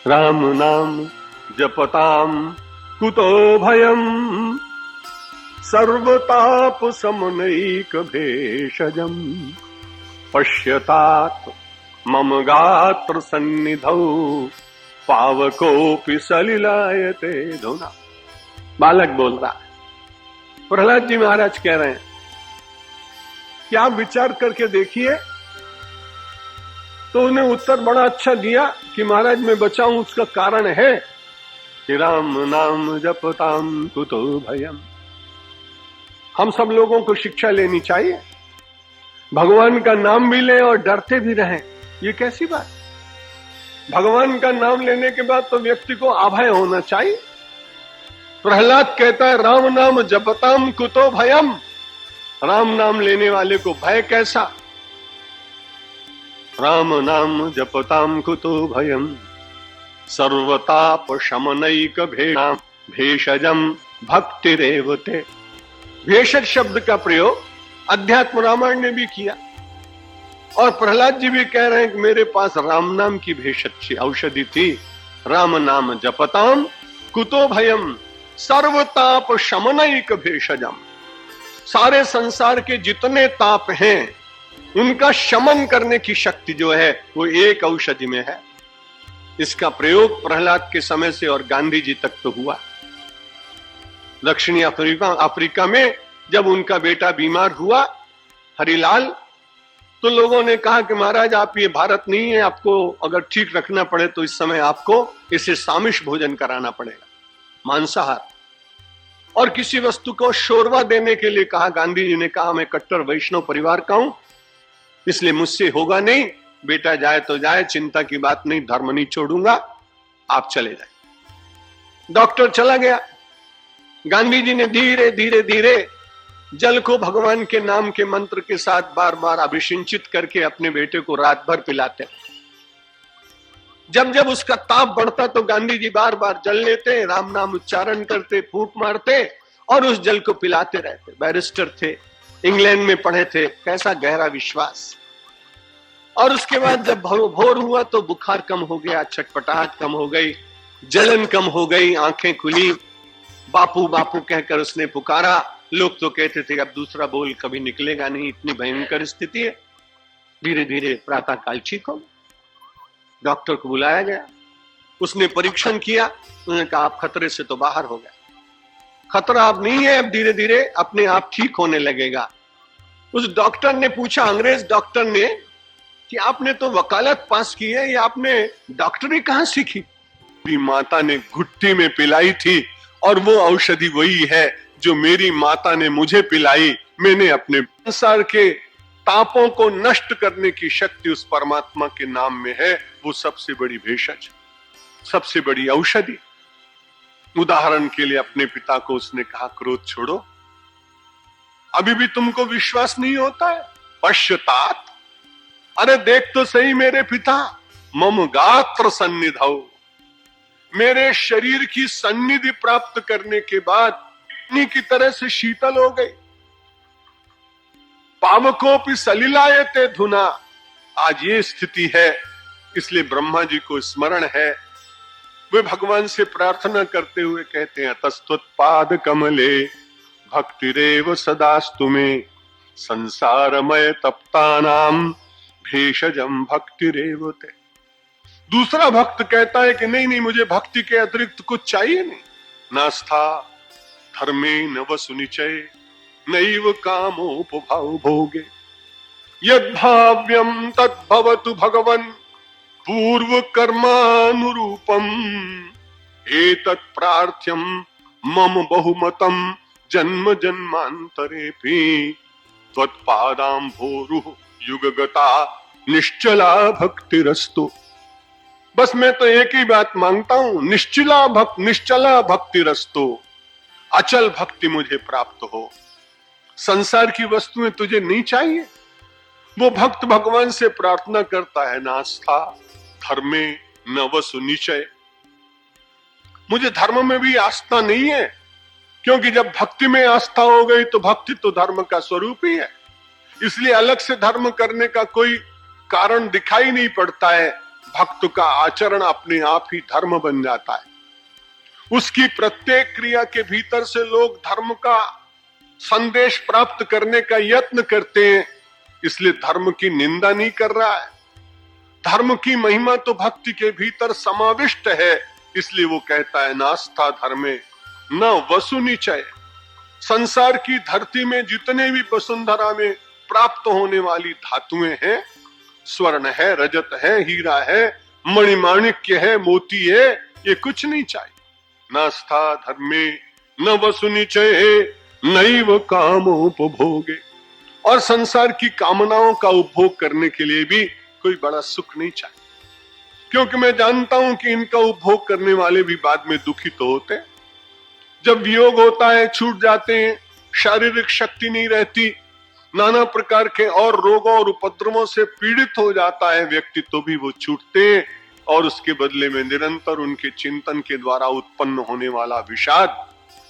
राम नाम जपताम कुतो भयम सर्वताप समनैक भेषजम पश्यतात मम गात्र सन्निधौ पावकोपि सलिलायते धुना। बालक बोल रहा है। प्रहलाद जी महाराज कह रहे हैं कि आप विचार करके देखिए। तो उन्हें उत्तर बड़ा अच्छा दिया कि महाराज मैं बचाऊं उसका कारण है कि राम नाम जपताम कुतो भयम। हम सब लोगों को शिक्षा लेनी चाहिए, भगवान का नाम भी लें और डरते भी रहें। ये कैसी बात? भगवान का नाम लेने के बाद तो व्यक्ति को अभय होना चाहिए। प्रहलाद कहता है राम नाम जपताम कुतो भयम। राम नाम लेने वाले को भय कैसा? राम नाम जपताम कुतो भयम सर्वताप शमनैक भेषजम भक्तिरेवते। भेषज शब्द का प्रयोग अध्यात्म रामायण ने भी किया और प्रहलाद जी भी कह रहे हैं कि मेरे पास राम नाम की भेषज औषधि थी। राम नाम जपताम कुतो भयम सर्वताप शमनैक भेषजम। सारे संसार के जितने ताप हैं उनका शमन करने की शक्ति जो है वो एक औषधि में है। इसका प्रयोग प्रहलाद के समय से और गांधी जी तक तो हुआ। दक्षिणी अफ्रीका में जब उनका बेटा बीमार हुआ हरिलाल, तो लोगों ने कहा कि महाराज आप ये भारत नहीं है, आपको अगर ठीक रखना पड़े तो इस समय आपको इसे सामिष भोजन कराना पड़ेगा, मांसाहार। और किसी वस्तु को शोरवा देने के लिए कहा। गांधी जी ने कहा मैं कट्टर वैष्णव परिवार का हूं, इसलिए मुझसे होगा नहीं, बेटा जाए तो जाए, चिंता की बात नहीं, धर्म नहीं छोड़ूंगा, आप चले जाए। डॉक्टर चला गया। गांधी जी ने धीरे धीरे धीरे जल को भगवान के नाम के मंत्र के साथ बार बार अभिषिंचित करके अपने बेटे को रात भर पिलाते। जब जब उसका ताप बढ़ता तो गांधी जी बार बार जल लेते, राम नाम उच्चारण करते, फूंक मारते और उस जल को पिलाते रहते। बैरिस्टर थे, इंग्लैंड में पढ़े थे, कैसा गहरा विश्वास। और उसके बाद जब भोर हुआ तो बुखार कम हो गया, छटपटाहट कम हो गई, जलन कम हो गई, आंखें खुली। बापू बापू कहकर उसने पुकारा। लोग तो कहते थे अब दूसरा बोल कभी निकलेगा नहीं, इतनी भयंकर स्थिति है। धीरे धीरे प्रातः काल ठीक हो। डॉक्टर को बुलाया गया, उसने परीक्षण किया, उन्होंने कहा आप खतरे से तो बाहर हो गए, खतरा अब नहीं है, अब धीरे धीरे अपने आप ठीक होने लगेगा। उस डॉक्टर ने पूछा, अंग्रेज डॉक्टर ने, कि आपने तो वकालत पास की है, ये आपने डॉक्टरी कहां सीखी? मेरी माता ने घुट्टी में पिलाई थी और वो औषधि वही है जो मेरी माता ने मुझे पिलाई। मैंने अपने संसार के तापों को नष्ट करने की शक्ति उस परमात्मा के नाम में है। वो सबसे बड़ी भेषज, सबसे बड़ी औषधि। उदाहरण के लिए अपने पिता को उसने कहा क्रोध छोड़ो। अभी भी तुमको विश्वास नहीं होता है? पश्चाताप, अरे देख तो सही मेरे पिता, मम गात्र सन्निधौ, मेरे शरीर की सन्निधि प्राप्त करने के बाद अग्नि की तरह से शीतल हो गई। पावकोपि सलिलायते धुना। आज ये स्थिति है, इसलिए ब्रह्मा जी को स्मरण है। वे भगवान से प्रार्थना करते हुए कहते हैं तस्तुत्पाद कमले भक्तिरेव सदास्तु में संसारमय तप्तानाम भेषजम भक्तिरेवते। दूसरा भक्त कहता है कि नहीं नहीं, मुझे भक्ति के अतिरिक्त कुछ चाहिए नहीं। नास्था धर्मे न वसुनिचय नैव कामोपभाव भोगे यद्भाव्यम तद्भवतु भगवन् पूर्व कर्मानुरूपम एतत् प्रार्थ्यम मम बहुमतम जन्म जन्मांतरेपि त्वत्पादाम्भोरुः युगगता निश्चला भक्तिरस्तु। बस मैं तो एक ही बात मांगता हूं, निश्चला भक्तिरस्तु, अचल भक्ति मुझे प्राप्त हो। संसार की वस्तुएं तुझे नहीं चाहिए। वो भक्त भगवान से प्रार्थना करता है नास्था धर्मे न वसुनिचय, मुझे धर्म में भी आस्था नहीं है, क्योंकि जब भक्ति में आस्था हो गई तो भक्ति तो धर्म का स्वरूप ही है। इसलिए अलग से धर्म करने का कोई कारण दिखाई नहीं पड़ता है। भक्त का आचरण अपने आप ही धर्म बन जाता है। उसकी प्रत्येक क्रिया के भीतर से लोग धर्म का संदेश प्राप्त करने का यत्न करते हैं, इसलिए धर्म की निंदा नहीं कर रहा है। धर्म की महिमा तो भक्ति के भीतर समाविष्ट है, इसलिए वो कहता है नास्था धर्मे न वसुनिचय। संसार की धरती में जितने भी वसुंधरा में प्राप्त होने वाली धातुएं हैं, स्वर्ण है, रजत है, हीरा है, मणिमाणिक्य है, मोती है, ये कुछ नहीं चाहिए। नास्था धर्मे न वसुनिचय नैव कामोपभोगे। और संसार की कामनाओं का उपभोग करने के लिए भी कोई बड़ा सुख नहीं चाहिए, क्योंकि मैं जानता हूं कि इनका उपभोग करने वाले भी बाद में दुखी तो होते हैं। जब वियोग होता है, छूट जाते हैं, शारीरिक शक्ति नहीं रहती, नाना प्रकार के और रोगों और उपद्रवों से पीड़ित हो जाता है व्यक्ति, तो भी वो छूटते हैं और उसके बदले में निरंतर उनके चिंतन के द्वारा उत्पन्न होने वाला विषाद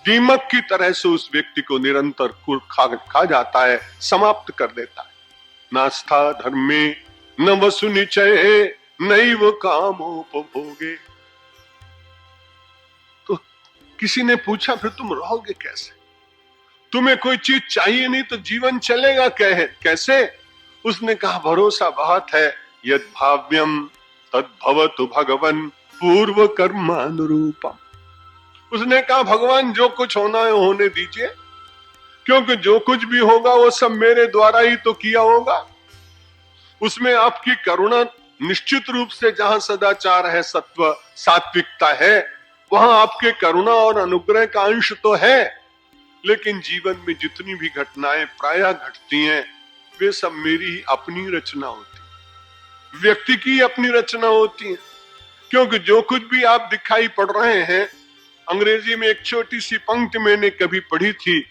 दीमक की तरह से उस व्यक्ति को निरंतर खा जाता है, समाप्त कर देता है। नास्था धर्मे न वसुनिचय नैव कामोपभोगे। तो किसी ने पूछा फिर तुम रहोगे कैसे? तुम्हें कोई चीज चाहिए नहीं तो जीवन चलेगा कैसे? उसने कहा भरोसा बहुत है, यद भाव्यम तद भवतु भगवन पूर्व कर्मानुरूपम। उसने कहा भगवान जो कुछ होना है होने दीजिए, क्योंकि जो कुछ भी होगा वो सब मेरे द्वारा ही तो किया होगा। उसमें आपकी करुणा निश्चित रूप से, जहां सदाचार है, सत्व सात्विकता है, वहां आपके करुणा और अनुग्रह का अंश तो है, लेकिन जीवन में जितनी भी घटनाएं प्रायः घटती हैं वे सब मेरी ही अपनी रचना होती, व्यक्ति की अपनी रचना होती है। क्योंकि जो कुछ भी आप दिखाई पड़ रहे हैं, अंग्रेजी में एक छोटी सी पंक्ति मैंने कभी पढ़ी थी,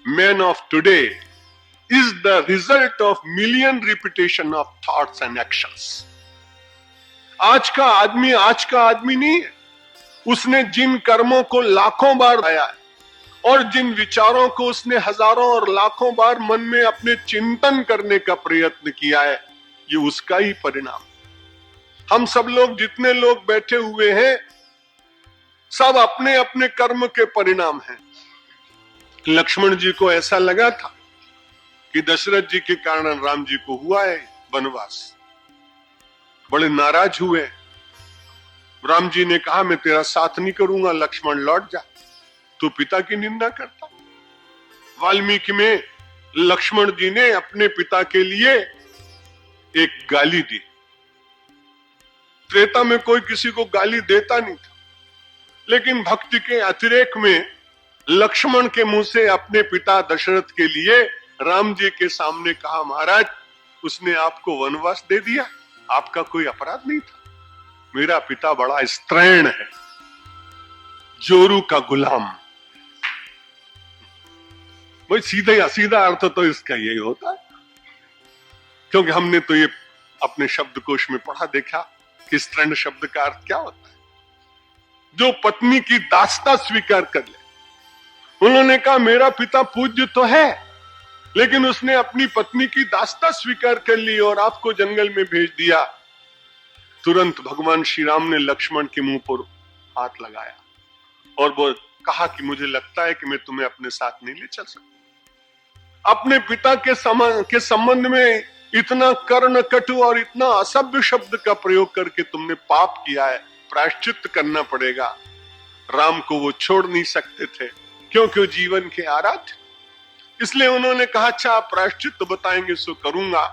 man of today is the result of million repetition of thoughts and actions. आज का आदमी नहीं है, उसने जिन कर्मों को लाखों बार आया है और जिन विचारों को उसने हजारों और लाखों बार मन में अपने चिंतन करने का प्रयत्न किया है, ये उसका ही परिणाम। हम सब लोग जितने लोग बैठे हुए हैं सब अपने अपने कर्म के परिणाम हैं। लक्ष्मण जी को ऐसा लगा था कि दशरथ जी के कारण राम जी को हुआ है वनवास, बड़े नाराज हुए। राम जी ने कहा मैं तेरा साथ नहीं करूंगा, लक्ष्मण लौट जा, तू पिता की निंदा करता। वाल्मीकि में लक्ष्मण जी ने अपने पिता के लिए एक गाली दी। त्रेता में कोई किसी को गाली देता नहीं था, लेकिन भक्ति के अतिरेक में लक्ष्मण के मुंह से अपने पिता दशरथ के लिए राम जी के सामने कहा, महाराज उसने आपको वनवास दे दिया, आपका कोई अपराध नहीं था, मेरा पिता बड़ा स्त्रैण है, जोरू का गुलाम। भाई सीधा अर्थ तो इसका यही होता है, क्योंकि हमने तो ये अपने शब्दकोश में पढ़ा देखा कि स्त्रैण शब्द का अर्थ क्या होता है, जो पत्नी की दासता स्वीकार कर ले। उन्होंने कहा मेरा पिता पूज्य तो है, लेकिन उसने अपनी पत्नी की दासता स्वीकार कर ली और आपको जंगल में भेज दिया। तुरंत भगवान श्री राम ने लक्ष्मण के मुंह पर हाथ लगाया और वो कहा कि मुझे लगता है कि मैं तुम्हें अपने साथ नहीं ले चल सकता। अपने पिता के संबंध में इतना कर्ण कटु और इतना असभ्य शब्द का प्रयोग करके तुमने पाप किया है, प्रायश्चित करना पड़ेगा। राम को वो छोड़ नहीं सकते थे, क्योंकि वो जीवन के आराध्य। इसलिए उन्होंने कहा अच्छा आप प्रायश्चित तो बताएंगे सो करूंगा,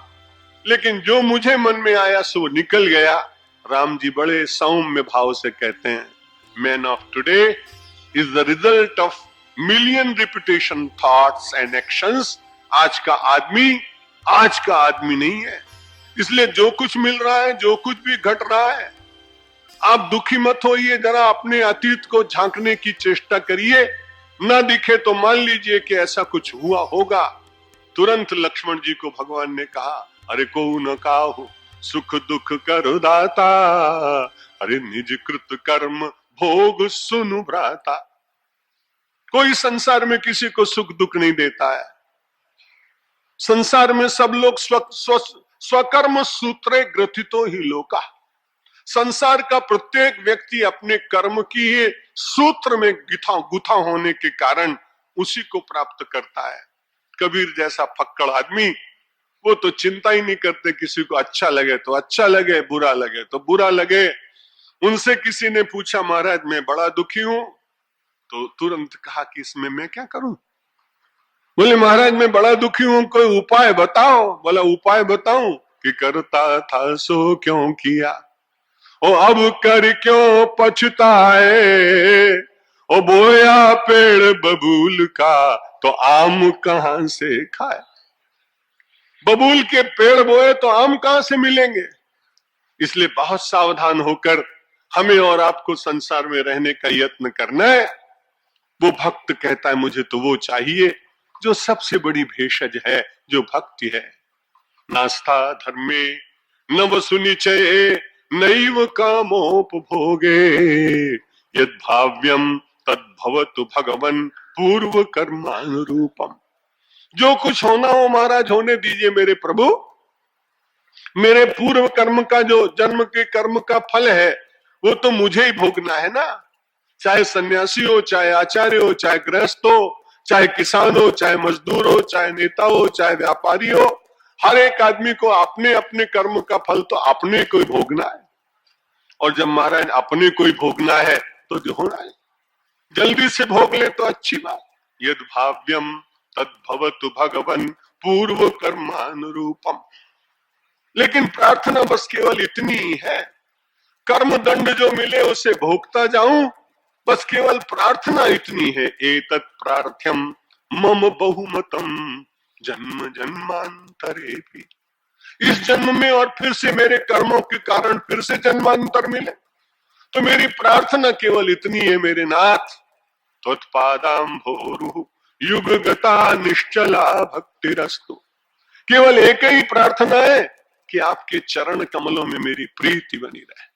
लेकिन जो मुझे मन में आया सो निकल गया। राम जी बड़े सौम्य भाव से कहते हैं, man of today is the result of million repetition thoughts and actions. आज का आदमी नहीं है। इसलिए जो कुछ मिल रहा है, जो कुछ भी घट रहा है, आप दुखी मत होइए, जरा अपने अतीत को झांकने की चेष्टा करिए। ना दिखे तो मान लीजिए कि ऐसा कुछ हुआ होगा। तुरंत लक्ष्मण जी को भगवान ने कहा, अरे को न काहू सुख दुख कर दाता, अरे निज कृत कर्म भोग सुनु भ्राता। कोई संसार में किसी को सुख दुख नहीं देता है। संसार में सब लोग स्वकर्म सूत्रे ग्रथितो ही लोका। संसार का प्रत्येक व्यक्ति अपने कर्म की ये सूत्र में गुथा होने के कारण उसी को प्राप्त करता है। कबीर जैसा फक्कड़ आदमी, वो तो चिंता ही नहीं करते, किसी को अच्छा लगे तो अच्छा लगे, बुरा लगे तो बुरा लगे। उनसे किसी ने पूछा, महाराज मैं बड़ा दुखी हूं, तो तुरंत कहा कि इसमें मैं क्या करूं। बोले महाराज मैं बड़ा दुखी हूं, कोई उपाय बताओ। बोला उपाय बताऊं कि करता था सो क्यों किया, ओ अब कर क्यों पछताए, ओ बोया पेड़ बबूल का तो आम कहां से खाए। बबूल के पेड़ बोए तो आम कहां से मिलेंगे। इसलिए बहुत सावधान होकर हमें और आपको संसार में रहने का यत्न करना है। वो भक्त कहता है मुझे तो वो चाहिए जो सबसे बड़ी भेषज है, जो भक्ति है। नास्ता धर्मे न वसुनिचये नैव कामोपभोगे यद भाव्यम तद्भवतु भगवन पूर्व कर्मानुरूपम। जो कुछ होना हो महाराज होने दीजिए मेरे प्रभु, मेरे पूर्व कर्म का जो जन्म के कर्म का फल है वो तो मुझे ही भोगना है ना। चाहे सन्यासी हो, चाहे आचार्य हो, चाहे गृहस्थ हो, चाहे किसान हो, चाहे मजदूर हो, चाहे नेता हो, चाहे व्यापारी हो, हर एक आदमी को अपने अपने कर्म का फल तो अपने को ही भोगना है। और जब महाराज अपने को ही भोगना है तो जो होना है जल्दी से भोग ले तो अच्छी बात। यद भाव्यम तद्भवतु भगवन पूर्व कर्मानुरूपम। लेकिन प्रार्थना बस केवल इतनी ही है, कर्म दंड जो मिले उसे भोगता जाऊं, बस केवल प्रार्थना इतनी है। एतत् प्रार्थ्यम मम बहुमतम जन्म जन्मांतरे भी। इस जन्म में और फिर से मेरे कर्मों के कारण फिर से जन्मांतर मिले, तो मेरी प्रार्थना केवल इतनी है मेरे नाथ, त्वत्पादाम्भोरुः युग गता निश्चला भक्तिरस्तु। केवल एक ही प्रार्थना है कि आपके चरण कमलों में मेरी प्रीति बनी रहे।